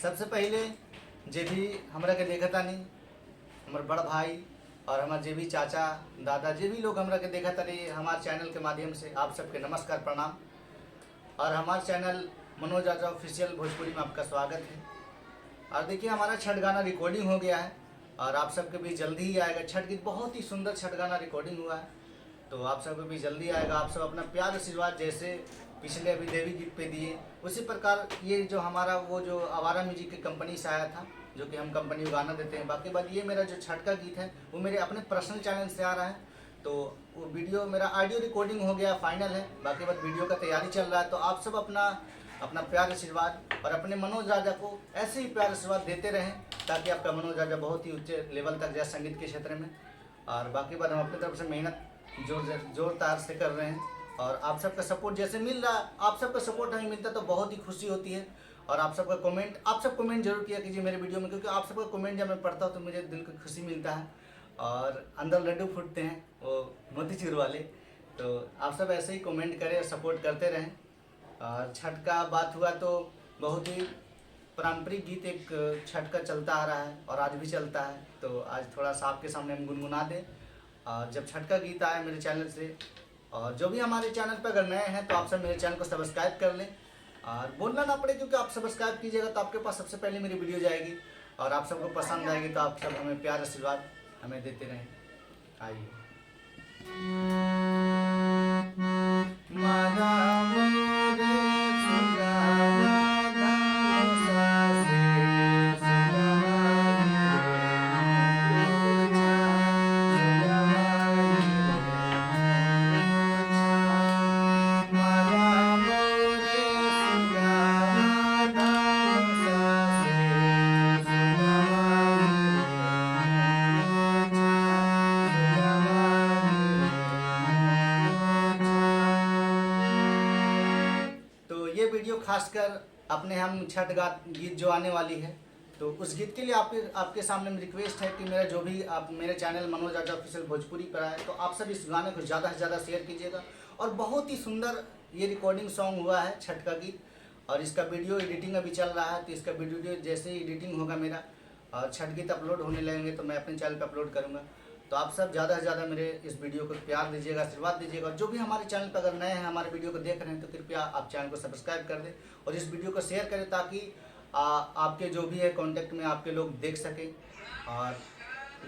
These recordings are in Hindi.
सबसे पहले जे भी हमरा के देखा तानी, हमारे बड़ भाई और हमारे जे भी चाचा दादा जे भी लोग हमरा के देखा तानी हमारे चैनल के माध्यम से आप सबके नमस्कार प्रणाम। और हमारे चैनल मनोज राजा ऑफिशियल भोजपुरी में आपका स्वागत है। और देखिए हमारा छठ गाना रिकॉर्डिंग हो गया है और आप सबके भी जल्दी ही आएगा। छठ गीत बहुत ही सुंदर छठ गाना रिकॉर्डिंग हुआ है, तो आप सबको भी जल्दी आएगा। आप सब अपना प्यार आशीर्वाद जैसे पिछले अभी देवी गीत पे दिए, उसी प्रकार ये जो हमारा वो जो आवारा म्यूजिक की कंपनी से आया था, जो कि हम कंपनी को गाना देते हैं। बाकी बात ये मेरा जो छठ का गीत है वो मेरे अपने पर्सनल चैनल से आ रहा है, तो वो वीडियो मेरा ऑडियो रिकॉर्डिंग हो गया फाइनल है। बाकी बात वीडियो का तैयारी चल रहा है, तो आप सब अपना प्यार आशीर्वाद और अपने मनोज राजा को ऐसे ही प्यार आशीर्वाद देते रहें, ताकि आपका मनोज राजा बहुत ही ऊंचे लेवल तक जाए संगीत के क्षेत्र में। और बाकी बात हम अपनी तरफ से मेहनत जोरदार से कर रहे हैं और आप सबका सपोर्ट जैसे मिल रहा है, आप सबका सपोर्ट हमें मिलता है तो बहुत ही खुशी होती है। और आप सब कमेंट जरूर किया कीजिए मेरे वीडियो में, क्योंकि आप सबका कमेंट जब मैं पढ़ता हूँ तो मुझे दिल को खुशी मिलता है और अंदर लड्डू फूटते हैं वो मोतीचूर वाले। तो आप सब ऐसे ही कमेंट करें और सपोर्ट करते रहें। और छठ का बात हुआ तो बहुत ही पारंपरिक गीत एक छठ का चलता आ रहा है और आज भी चलता है, तो आज थोड़ा सा आपके सामने हम गुनगुना दें। और जब छठ का गीत आया मेरे चैनल से, और जो भी हमारे चैनल पर अगर नए हैं तो आप सब मेरे चैनल को सब्सक्राइब कर लें और बोलना ना पड़े, क्योंकि आप सब्सक्राइब कीजिएगा तो आपके पास सबसे पहले मेरी वीडियो जाएगी और आप सबको पसंद आएगी, तो आप सब हमें प्यार आशीर्वाद हमें देते रहें। आइए। ये वीडियो खासकर अपने हम छठ गीत जो आने वाली है, तो उस गीत के लिए आपके सामने रिक्वेस्ट है कि मेरा जो भी आप मेरे चैनल मनोज राजा ऑफिशियल भोजपुरी पर आए तो आप सब इस गाने को ज़्यादा से ज़्यादा शेयर कीजिएगा। और बहुत ही सुंदर ये रिकॉर्डिंग सॉन्ग हुआ है छठ का गीत, और इसका वीडियो एडिटिंग अभी चल रहा है, तो इसका वीडियो जैसे ही एडिटिंग होगा मेरा और छठ गीत अपलोड होने लगेंगे तो मैं अपने चैनल पर अपलोड करूँगा। तो आप सब ज़्यादा से ज़्यादा मेरे इस वीडियो को प्यार दीजिएगा, आशीर्वाद दीजिएगा। जो भी हमारे चैनल पर अगर नए हैं हमारे वीडियो को देख रहे हैं तो कृपया आप चैनल को सब्सक्राइब कर दें और इस वीडियो को शेयर करें, ताकि आपके जो भी है कांटेक्ट में आपके लोग देख सकें। और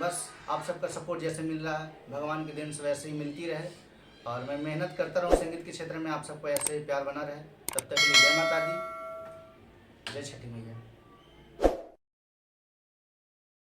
बस आप सबका सपोर्ट जैसे मिल रहा है भगवान की देन से वैसे ही मिलती रहे, और मैं मेहनत करता रहूँ संगीत के क्षेत्र में, आप सबको ऐसे ही प्यार बना रहे। तब तक के लिए जय माता दी, जय छठी मैया।